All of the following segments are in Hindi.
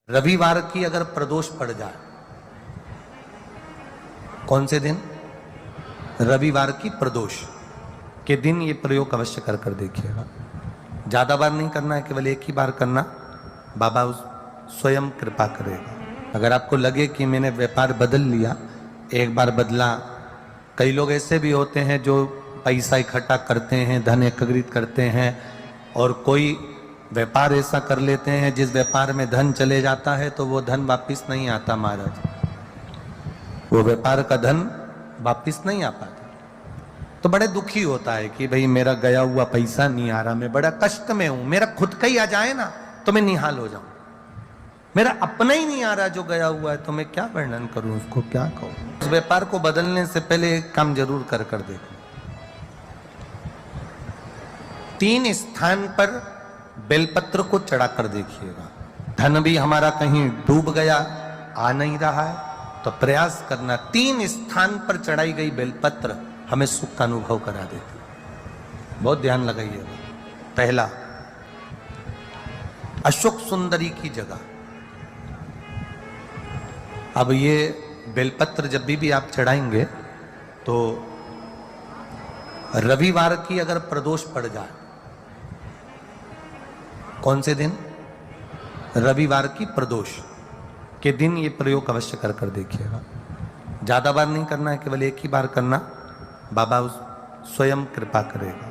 रविवार की अगर प्रदोष पड़ जाए, कौन से दिन? रविवार की प्रदोष के दिन ये प्रयोग अवश्य कर कर देखिएगा। ज्यादा बार नहीं करना है, केवल एक ही बार करना, बाबा स्वयं कृपा करेगा। अगर आपको लगे कि मैंने व्यापार बदल लिया, एक बार बदला, कई लोग ऐसे भी होते हैं जो पैसा इकट्ठा करते हैं, धन एकत्रित करते हैं, और कोई व्यापार ऐसा कर लेते हैं जिस व्यापार में धन चले जाता है तो वो धन वापिस नहीं आता महाराज, वो व्यापार का धन वापिस नहीं आ पाता। तो बड़े दुखी होता है कि भाई मेरा गया हुआ पैसा नहीं आ रहा, मैं बड़ा कष्ट में हूं, मेरा खुद का ही आ जाए ना तो मैं निहाल हो जाऊं, मेरा अपना ही नहीं आ रहा जो गया हुआ है, तो मैं क्या वर्णन करूं, उसको क्या कहूं। उस व्यापार को बदलने से पहले एक काम जरूर कर कर देखो। 3 स्थान पर बेलपत्र को चढ़ा कर देखिएगा। धन भी हमारा कहीं डूब गया, आ नहीं रहा है, तो प्रयास करना 3 स्थान पर चढ़ाई गई बेलपत्र हमें सुख का अनुभव करा देती। बहुत ध्यान लगाइएगा। पहला, अशोक सुंदरी की जगह। अब ये बेलपत्र जब भी आप चढ़ाएंगे तो रविवार की अगर प्रदोष पड़ जाए, कौन से दिन? रविवार की प्रदोष के दिन ये प्रयोग अवश्य कर कर देखिएगा। ज्यादा बार नहीं करना है, केवल एक ही बार करना, बाबा स्वयं कृपा करेगा।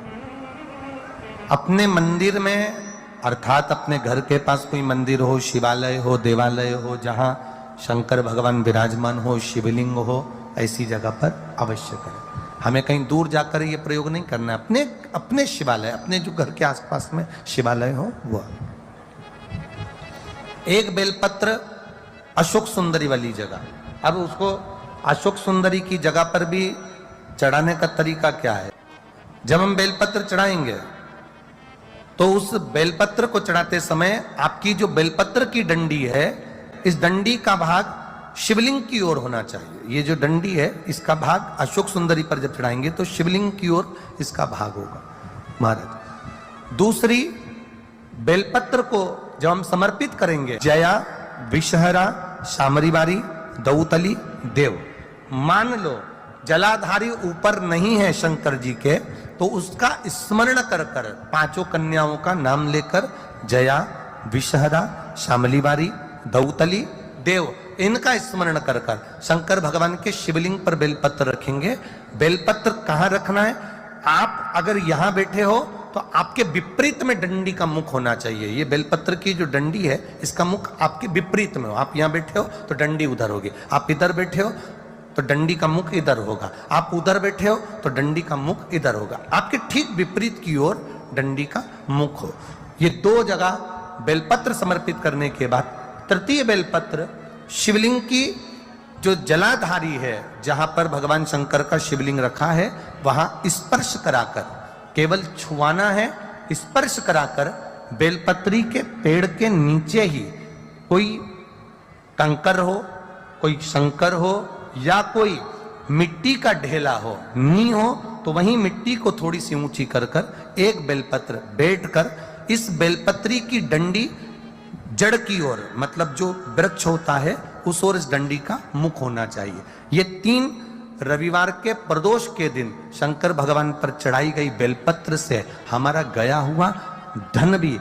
अपने मंदिर में, अर्थात अपने घर के पास कोई मंदिर हो, शिवालय हो, देवालय हो, जहां शंकर भगवान विराजमान हो, शिवलिंग हो, ऐसी जगह पर अवश्य करें। हमें कहीं दूर जाकर ये प्रयोग नहीं करना है, अपने शिवालय, अपने जो घर के आसपास में शिवालय हो वो। एक बेलपत्र अशोक सुंदरी वाली जगह। अब उसको अशोक सुंदरी की जगह पर भी चढ़ाने का तरीका क्या है? जब हम बेलपत्र चढ़ाएंगे तो उस बेलपत्र को चढ़ाते समय आपकी जो बेलपत्र की डंडी है, इस डंडी का भाग शिवलिंग की ओर होना चाहिए। ये जो डंडी है इसका भाग अशोक सुंदरी पर जब चढ़ाएंगे तो शिवलिंग की ओर इसका भाग होगा महाराज। दूसरी, बेलपत्र को जब हम समर्पित करेंगे, जया, विषहरा, शामरीवारी, दौतली, देव, मान लो जलाधारी ऊपर नहीं है शंकर जी के, तो उसका स्मरण कर कर 5 कन्याओं का नाम लेकर जया, विषहरा, शामलीवारी, दौतली, देव, इनका स्मरण कर कर शंकर भगवान के शिवलिंग पर बेलपत्र रखेंगे। बेलपत्र कहां रखना है? आप अगर यहां बैठे हो तो आपके विपरीत में डंडी का मुख होना चाहिए। ये बेलपत्र की जो डंडी है इसका मुख आपके विपरीत में हो। आप यहां बैठे हो तो डंडी उधर होगी, आप इधर बैठे हो तो डंडी का मुख इधर होगा, आप उधर बैठे हो तो डंडी का मुख इधर होगा। आपके ठीक विपरीत की ओर डंडी का मुख हो। ये 2 जगह बेलपत्र समर्पित करने के बाद तृतीय बेलपत्र शिवलिंग की जो जलाधारी है, जहां पर भगवान शंकर का शिवलिंग रखा है, वहां स्पर्श कराकर, केवल छुआना है, स्पर्श कराकर बेलपत्री के पेड़ के नीचे ही कोई कंकर हो, कोई शंकर हो, या कोई मिट्टी का ढेला हो, नी हो, तो वहीं मिट्टी को थोड़ी सी ऊंची कर कर एक बेलपत्र बैठकर इस बेलपत्री की डंडी जड़ की ओर, मतलब जो वृक्ष होता है उस ओर इस डंडी का मुख होना चाहिए। ये 3 रविवार के प्रदोष के दिन शंकर भगवान पर चढ़ाई गई बेलपत्र से हमारा गया हुआ धन भी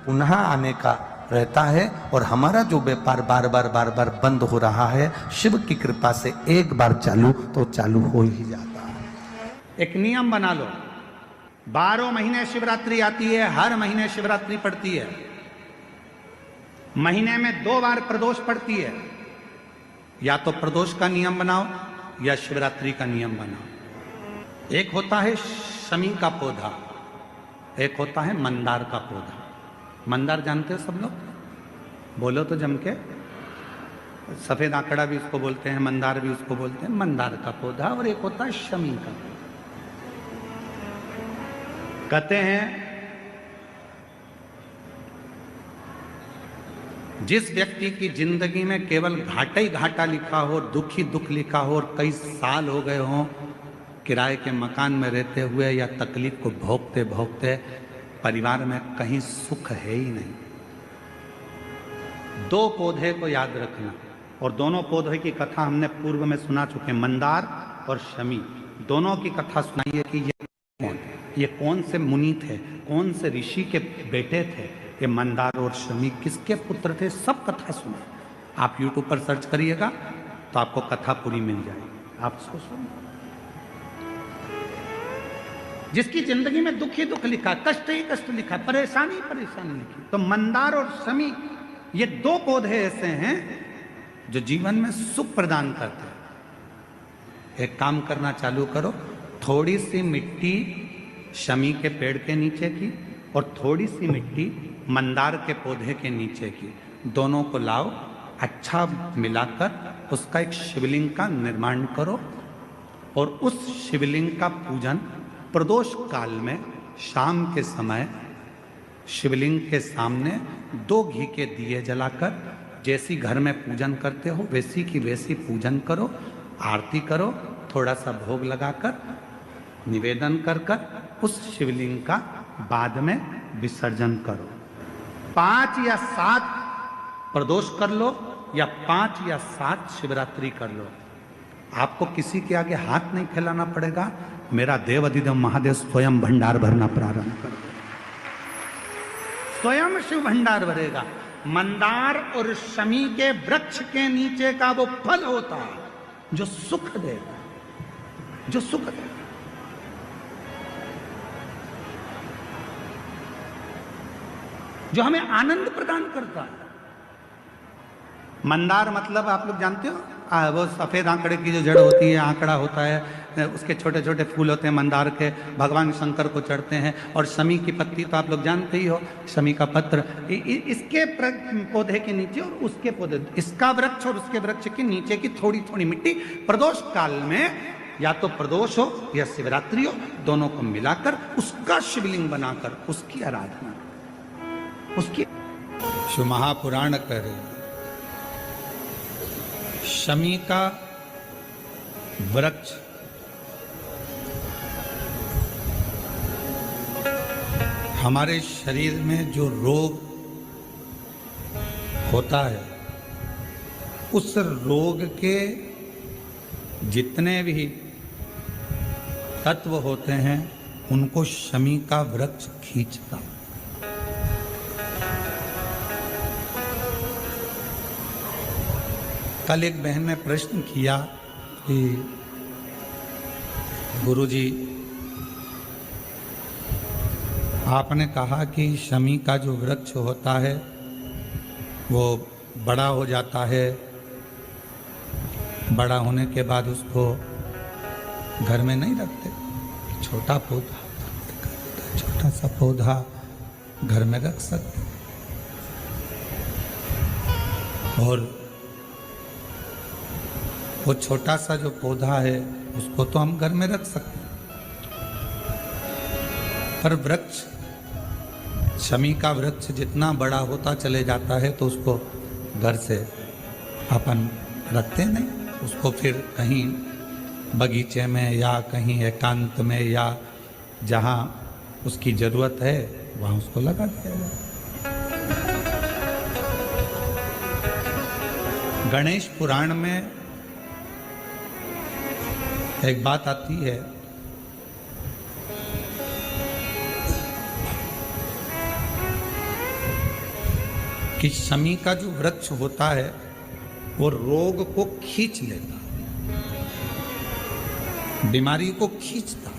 पुनः आने का रहता है, और हमारा जो व्यापार बार बार बंद हो रहा है, शिव की कृपा से एक बार चालू तो चालू हो ही जाता है। एक नियम बना लो, 12 महीने शिवरात्रि आती है, हर महीने शिवरात्रि पड़ती है, महीने में 2 बार प्रदोष पड़ती है। या तो प्रदोष का नियम बनाओ या शिवरात्रि का नियम बनाओ। एक होता है शमी का पौधा, एक होता है मंदार का पौधा। मंदार जानते हो सब लोग? बोलो तो जम के। सफेद आंकड़ा भी उसको बोलते हैं, मंदार भी उसको बोलते हैं। मंदार का पौधा, और एक होता है शमी का पौधा। कहते हैं जिस व्यक्ति की जिंदगी में केवल घाटा ही घाटा लिखा हो, दुख ही दुख लिखा हो, और कई साल हो गए हों किराए के मकान में रहते हुए या तकलीफ को भोगते भोगते, परिवार में कहीं सुख है ही नहीं, दो पौधे को याद रखना, और दोनों पौधे की कथा हमने पूर्व में सुना चुके, मंदार और शमी। दोनों की कथा सुनाइए कि ये कौन से मुनि थे, कौन से ऋषि के बेटे थे, ये मंदार और शमी किसके पुत्र थे, सब कथा सुने। आप YouTube पर सर्च करिएगा तो आपको कथा पूरी मिल जाएगी, आप उसको सुनिए। जिसकी जिंदगी में दुख ही दुख लिखा, कष्ट ही कष्ट लिखा, परेशानी ही परेशानी लिखी, तो मंदार और शमी ये दो पौधे ऐसे हैं जो जीवन में सुख प्रदान करते हैं। एक काम करना चालू करो, थोड़ी सी मिट्टी शमी के पेड़ के नीचे की और थोड़ी सी मिट्टी मंदार के पौधे के नीचे की, दोनों को लाओ, अच्छा मिलाकर उसका एक शिवलिंग का निर्माण करो और उस शिवलिंग का पूजन प्रदोष काल में शाम के समय शिवलिंग के सामने 2 घी के दिए जलाकर, जैसी घर में पूजन करते हो वैसी की वैसी पूजन करो, आरती करो, थोड़ा सा भोग लगाकर निवेदन कर कर उस शिवलिंग का बाद में विसर्जन करो। 5 या 7 प्रदोष कर लो या 5 या 7 शिवरात्रि कर लो, आपको किसी के आगे हाथ नहीं फैलाना पड़ेगा। मेरा देव अधिदेव महादेव स्वयं भंडार भरना प्रारंभ कर दे, स्वयं शिव भंडार भरेगा। मंदार और शमी के वृक्ष के नीचे का वो फल होता है जो सुख देगा, जो सुख देगा। जो हमें आनंद प्रदान करता है। मंदार मतलब आप लोग जानते हो, वो सफेद आंकड़े की जो जड़ होती है, आंकड़ा होता है, उसके छोटे छोटे फूल होते हैं मंदार के, भगवान शंकर को चढ़ते हैं। और शमी की पत्ती तो आप लोग जानते ही हो, शमी का पत्र, इसके पौधे के नीचे और उसके पौधे, इसका वृक्ष और उसके वृक्ष के नीचे की थोड़ी थोड़ी मिट्टी प्रदोष काल में या तो प्रदोष हो या शिवरात्रि हो, दोनों को मिलाकर उसका शिवलिंग बनाकर उसकी आराधना, उसकी शिव महापुराण करे। शमी का वृक्ष हमारे शरीर में जो रोग होता है, उस रोग के जितने भी तत्व होते हैं उनको शमी का वृक्ष खींचता। कल एक बहन ने प्रश्न किया कि गुरुजी, आपने कहा कि शमी का जो वृक्ष होता है वो बड़ा हो जाता है, बड़ा होने के बाद उसको घर में नहीं रखते, छोटा पौधा, छोटा सा पौधा घर में रख सकते, और वो छोटा सा जो पौधा है उसको तो हम घर में रख सकते हैं, पर वृक्ष, शमी का वृक्ष जितना बड़ा होता चले जाता है तो उसको घर से अपन रखते नहीं, उसको फिर कहीं बगीचे में या कहीं एकांत में या जहाँ उसकी ज़रूरत है वहाँ उसको लगा दिया जाए। गणेश पुराण में एक बात आती है कि शमी का जो वृक्ष होता है वो रोग को खींच लेता, बीमारी को खींचता,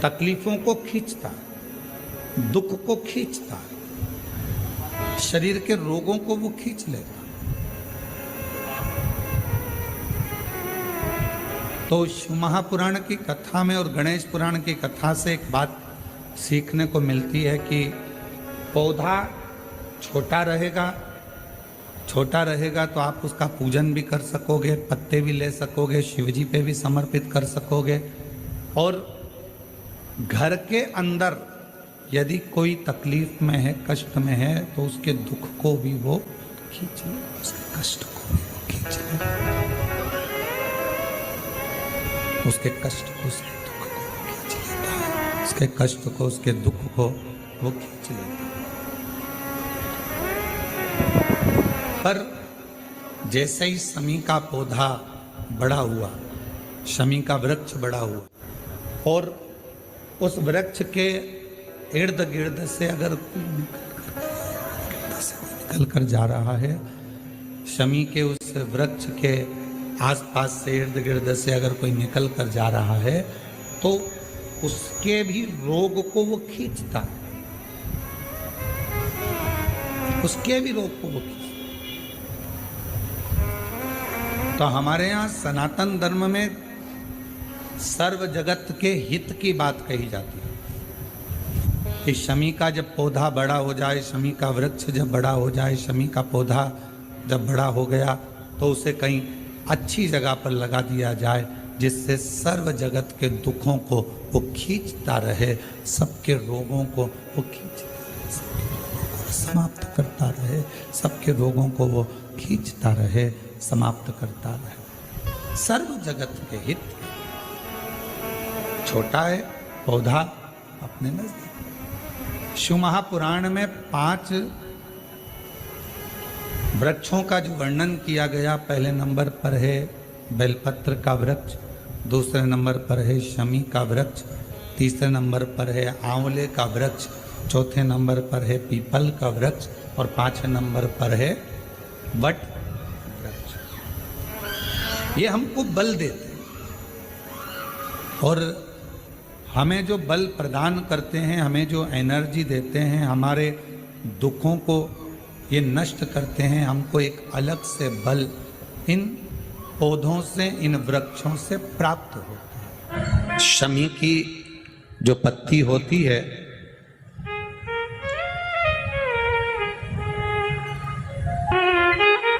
तकलीफों को खींचता, दुख को खींचता, शरीर के रोगों को वो खींच लेता। तो शिव महापुराण की कथा में और गणेश पुराण की कथा से एक बात सीखने को मिलती है कि पौधा छोटा रहेगा तो आप उसका पूजन भी कर सकोगे, पत्ते भी ले सकोगे, शिव जी पे भी समर्पित कर सकोगे, और घर के अंदर यदि कोई तकलीफ में है, कष्ट में है, तो उसके दुख को भी वो खींच ले, उसके कष्ट को भी वो खींच ले, उसके कष्ट को, उसके दुख को खींच लेता है, उसके कष्ट को, उसके दुख को वो खींच लेता है। पर जैसे ही शमी का पौधा बड़ा हुआ, शमी का वृक्ष बड़ा हुआ, और उस वृक्ष के इर्द गिर्द से अगर निकल कर जा रहा है, शमी के उस वृक्ष के आसपास से इर्द गिर्द से अगर कोई निकल कर जा रहा है, तो उसके भी रोग को वो खींचता है, उसके भी रोग को वो खींचता। तो हमारे यहाँ सनातन धर्म में सर्व जगत के हित की बात कही जाती है कि शमी का जब पौधा बड़ा हो जाए, शमी का वृक्ष जब बड़ा हो जाए, शमी का पौधा जब बड़ा हो गया तो उसे कहीं अच्छी जगह पर लगा दिया जाए, जिससे सर्व जगत के दुखों को वो खींचता रहे, सबके रोगों को वो खींचता रहे, समाप्त करता रहे, सबके रोगों को वो खींचता रहे, समाप्त करता रहे। सर्व जगत के हित। छोटा है पौधा अपने नजदीक। शिव महापुराण में 5 वृक्षों का जो वर्णन किया गया, पहले नंबर पर है बेलपत्र का वृक्ष, दूसरे नंबर पर है शमी का वृक्ष, तीसरे नंबर पर है आंवले का वृक्ष, चौथे नंबर पर है पीपल का वृक्ष और 5वें नंबर पर है वट वृक्ष। ये हमको बल देते हैं और हमें जो बल प्रदान करते हैं, हमें जो एनर्जी देते हैं, हमारे दुखों को ये नष्ट करते हैं। हमको एक अलग से बल इन पौधों से, इन वृक्षों से प्राप्त होता है। शमी की जो पत्ती होती है,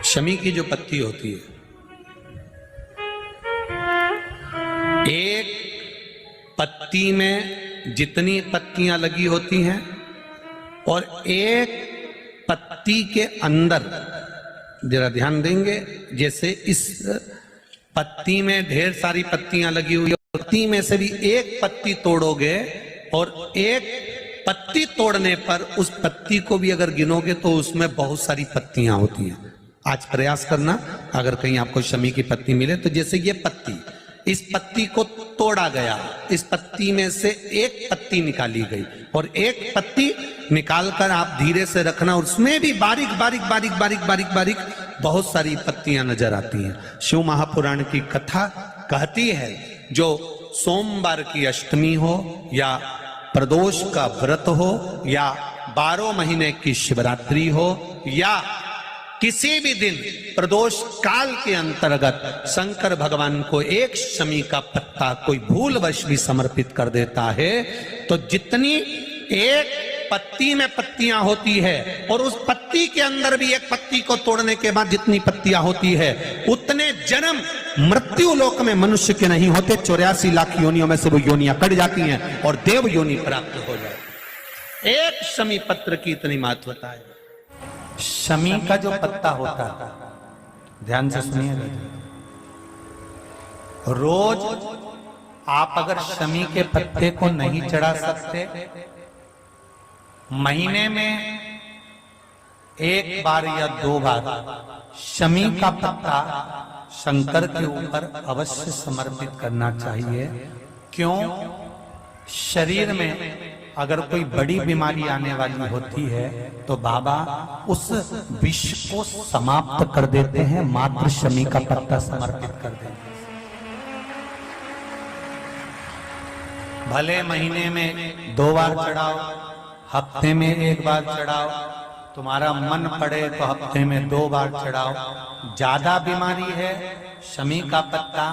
शमी की जो पत्ती होती है, एक पत्ती में जितनी पत्तियां लगी होती हैं और एक पत्ती के अंदर, जरा ध्यान देंगे, जैसे इस पत्ती में ढेर सारी पत्तियां लगी हुई है, पत्ती में से भी एक पत्ती तोड़ोगे और एक पत्ती तोड़ने पर उस पत्ती को भी अगर गिनोगे तो उसमें बहुत सारी पत्तियां होती हैं। आज प्रयास करना, अगर कहीं आपको शमी की पत्ती मिले तो जैसे ये पत्ती, इस पत्ती को तोड़ा गया, इस पत्ती में से एक पत्ती निकाली गई और एक पत्ती निकालकर आप धीरे से रखना, उसमें भी बारीक बारीक बारीक बारीक बारीक बारीक बहुत सारी पत्तियां नजर आती हैं। शिव महापुराण की कथा कहती है, जो सोमवार की अष्टमी हो या प्रदोष का व्रत हो या 12 महीने की शिवरात्रि हो या किसी भी दिन प्रदोष काल के अंतर्गत शंकर भगवान को एक शमी का पत्ता कोई भूलवश भी समर्पित कर देता है, तो जितनी एक पत्ती में पत्तियां होती है और उस पत्ती के अंदर भी एक पत्ती को तोड़ने के बाद जितनी पत्तियां होती है, उतने जन्म मृत्यु लोक में मनुष्य के नहीं होते। 84 लाख योनियों में से वो योनियां कट जाती हैं और देव योनि प्राप्त हो जाए। एक शमी पत्र की इतनी महत्वता है। शमी का जो पत्ता होता है, ध्यान से सुनिएगा, रोज आप अगर शमी के पत्ते को नहीं चढ़ा सकते, महीने में 1 बार या 2 बार शमी का पत्ता शंकर के ऊपर अवश्य समर्पित करना चाहिए। क्यों? शरीर में अगर कोई बड़ी बीमारी आने वाली होती है तो बाबा उस विष को समाप्त कर देते हैं, मात्र शमी का पत्ता समर्पित कर देते हैं। भले महीने में 2 बार चढ़ाओ, हफ्ते में 1 बार चढ़ाओ, तुम्हारा मन पड़े तो हफ्ते में 2 बार चढ़ाओ। ज्यादा बीमारी है, शमी का पत्ता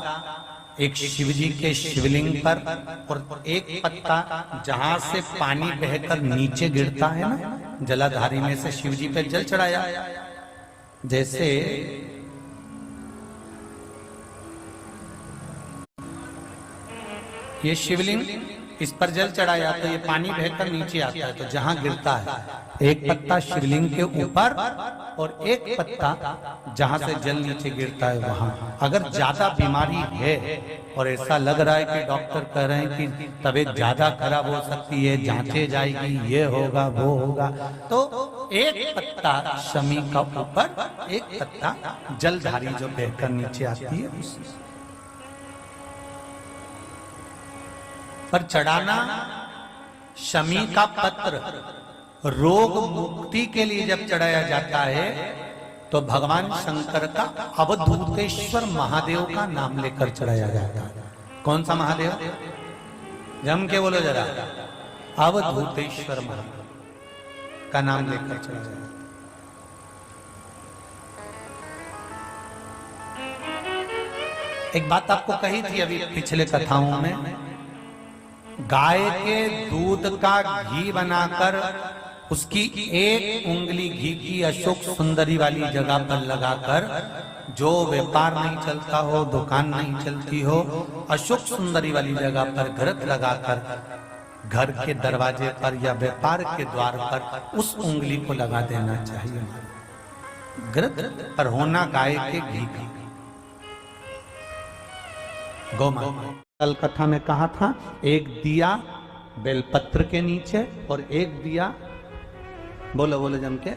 एक शिव जी के शिवलिंग पर और एक पत्ता जहां से पानी बहकर नीचे गिरता है ना, जलाधारी में से शिव जी पे जल चढ़ाया। जैसे ये शिवलिंग, इस पर जल चढ़ाया तो ये पानी बहकर नीचे आता है, तो जहां गिरता है एक पत्ता शिवलिंग के ऊपर और एक पत्ता जहां से जल नीचे गिरता है वहां। अगर ज्यादा बीमारी है और ऐसा लग रहा है कि डॉक्टर कह रहे हैं कि तबीयत ज्यादा खराब हो सकती है, जांचे जाएगी, ये होगा वो होगा, तो एक पत्ता शमी का ऊपर, एक पत्ता जलधारी जो बहकर नीचे आती है उसमें। पर चढ़ाना शमी का पत्र रोग मुक्ति के लिए जब चढ़ाया जाता है तो भगवान शंकर का अवधूतेश्वर महादेव का नाम लेकर चढ़ाया जाता है। कौन सा महादेव? जम के बोलो जरा। अवधूतेश्वर महादेव का नाम लेकर चढ़ाया जाता है। एक बात आपको कही थी अभी पिछले कथाओं में, गाय के दूध का घी बनाकर उसकी एक उंगली घी की अशोक सुंदरी वाली जगह पर लगाकर, जो व्यापार नहीं चलता हो, दुकान नहीं चलती हो, अशोक सुंदरी वाली जगह पर घृत लगाकर घर के दरवाजे पर या व्यापार के द्वार पर उस उंगली को लगा देना चाहिए। घृत पर होना गाय के घी का। गौ माता कल कथा में कहा था, एक दिया बेलपत्र के नीचे और एक दिया, बोलो बोलो जम के,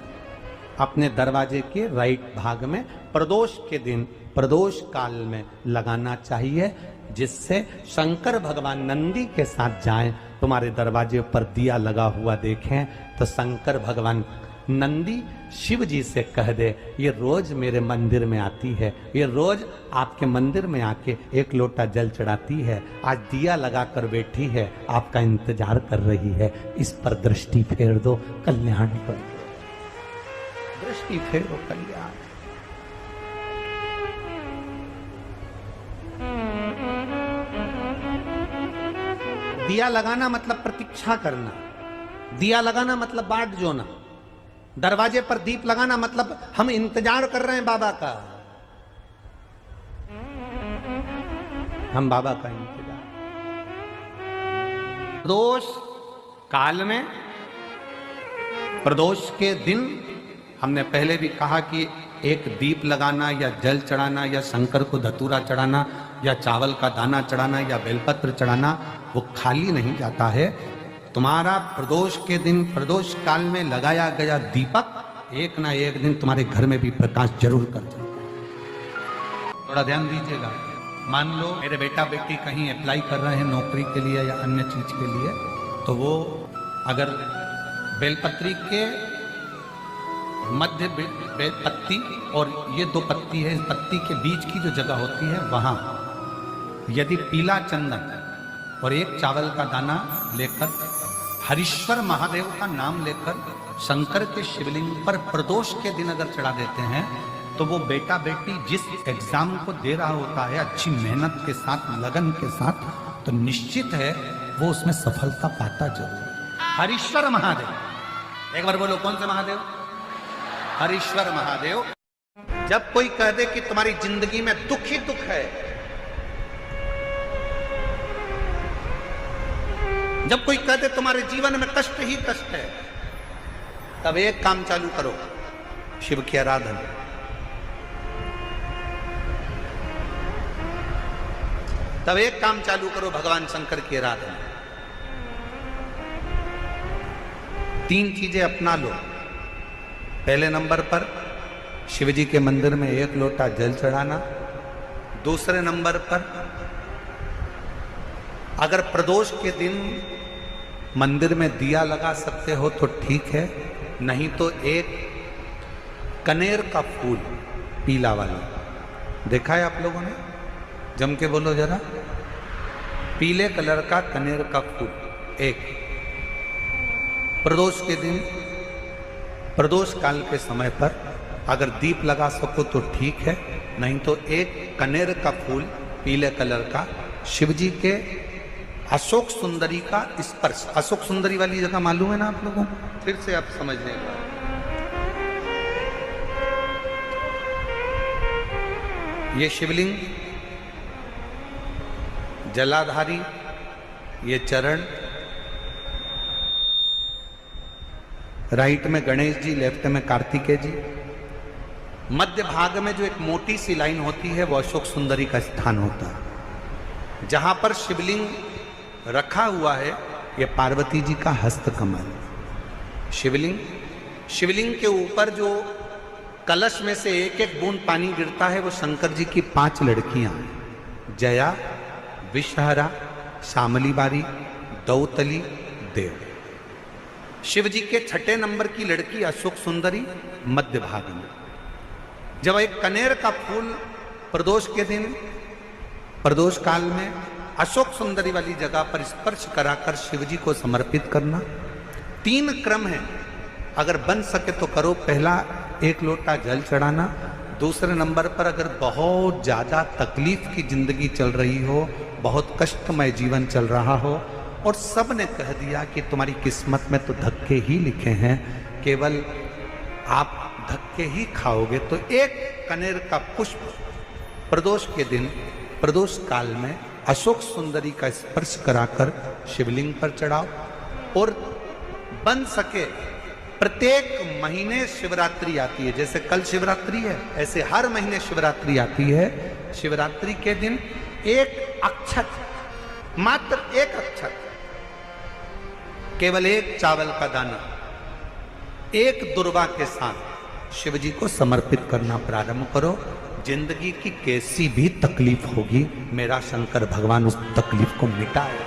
अपने दरवाजे के राइट भाग में प्रदोष के दिन, प्रदोष काल में लगाना चाहिए, जिससे शंकर भगवान नंदी के साथ जाएं, तुम्हारे दरवाजे पर दिया लगा हुआ देखें तो शंकर भगवान नंदी शिव जी से कह दे, ये रोज मेरे मंदिर में आती है, ये रोज आपके मंदिर में आके एक लोटा जल चढ़ाती है, आज दिया लगाकर बैठी है, आपका इंतजार कर रही है, इस पर दृष्टि फेर दो, कल्याण कर दो। दृष्टि फेरो, कल्याण। दिया लगाना मतलब प्रतीक्षा करना, दिया लगाना मतलब बाट जोना, दरवाजे पर दीप लगाना मतलब हम इंतजार कर रहे हैं बाबा का, हम बाबा का इंतजार। प्रदोष काल में, प्रदोष के दिन हमने पहले भी कहा कि एक दीप लगाना या जल चढ़ाना या शंकर को धतूरा चढ़ाना या चावल का दाना चढ़ाना या बेलपत्र चढ़ाना वो खाली नहीं जाता है। तुम्हारा प्रदोष के दिन, प्रदोष काल में लगाया गया दीपक एक ना एक दिन तुम्हारे घर में भी प्रकाश जरूर कर जाएगा। थोड़ा ध्यान दीजिएगा। मान लो मेरे बेटा बेटी कहीं अप्लाई कर रहे हैं नौकरी के लिए या अन्य चीज के लिए, तो वो अगर बेलपत्री के मध्य पत्ती और ये दो पत्ती है, इस पत्ती के बीच की जो जगह होती है वहां यदि पीला चंदन और एक चावल का दाना लेकर हरीश्वर महादेव का नाम लेकर शंकर के शिवलिंग पर प्रदोष के दिन अगर चढ़ा देते हैं तो वो बेटा बेटी जिस एग्जाम को दे रहा होता है अच्छी मेहनत के साथ, लगन के साथ, तो निश्चित है वो उसमें सफलता पाता जरूर। हरीश्वर महादेव, एक बार बोलो कौन से महादेव? हरीश्वर महादेव। जब कोई कह दे कि तुम्हारी जिंदगी में दुख ही दुख है, जब कोई कह दे तुम्हारे जीवन में कष्ट ही कष्ट है, तब एक काम चालू करो, शिव की आराधना। तब एक काम चालू करो, भगवान शंकर की आराधना। 3 चीजें अपना लो। पहले नंबर पर शिव जी के मंदिर में 1 लोटा जल चढ़ाना। दूसरे नंबर पर अगर प्रदोष के दिन मंदिर में दिया लगा सकते हो तो ठीक है, नहीं तो एक कनेर का फूल पीला वाला, देखा है आप लोगों ने? जम के बोलो जरा। पीले कलर का कनेर का फूल एक, प्रदोष के दिन, प्रदोष काल के समय पर अगर दीप लगा सको तो ठीक है, नहीं तो एक कनेर का फूल पीले कलर का, शिव जी के अशोक सुंदरी का स्पर्श। अशोक सुंदरी वाली जगह मालूम है ना आप लोगों को? फिर से आप समझ लेंगे। ये शिवलिंग, जलाधारी, ये चरण, राइट में गणेश जी, लेफ्ट में कार्तिकेय जी, मध्य भाग में जो एक मोटी सी लाइन होती है वो अशोक सुंदरी का स्थान होता है। जहां पर शिवलिंग रखा हुआ है ये पार्वती जी का हस्त कमल। शिवलिंग शिवलिंग के ऊपर जो कलश में से एक एक बूंद पानी गिरता है वो शंकर जी की 5 लड़कियां हैं, जया, विषहरा, शामली बारी, दौतली, देव। शिव जी के 6 नंबर की लड़की अशोक सुंदरी मध्य भाग में। जब एक कनेर का फूल प्रदोष के दिन, प्रदोष काल में अशोक सुंदरी वाली जगह पर स्पर्श कराकर शिव जी को समर्पित करना। 3 क्रम है, अगर बन सके तो करो। पहला 1 लोटा जल चढ़ाना। दूसरे नंबर पर अगर बहुत ज्यादा तकलीफ की जिंदगी चल रही हो, बहुत कष्टमय जीवन चल रहा हो और सब ने कह दिया कि तुम्हारी किस्मत में तो धक्के ही लिखे हैं, केवल आप धक्के ही खाओगे, तो 1 कनेर का पुष्प प्रदोष के दिन, प्रदोष काल में अशोक सुंदरी का स्पर्श कराकर शिवलिंग पर चढ़ाओ। और बन सके प्रत्येक महीने शिवरात्रि आती है, जैसे कल शिवरात्रि है ऐसे हर महीने शिवरात्रि आती है। शिवरात्रि के दिन 1 अक्षत, मात्र 1 अक्षत, केवल 1 चावल का दाना 1 दुर्वा के साथ शिव जी को समर्पित करना प्रारंभ करो। जिंदगी की कैसी भी तकलीफ होगी, मेरा शंकर भगवान उस तकलीफ को मिटाएगा।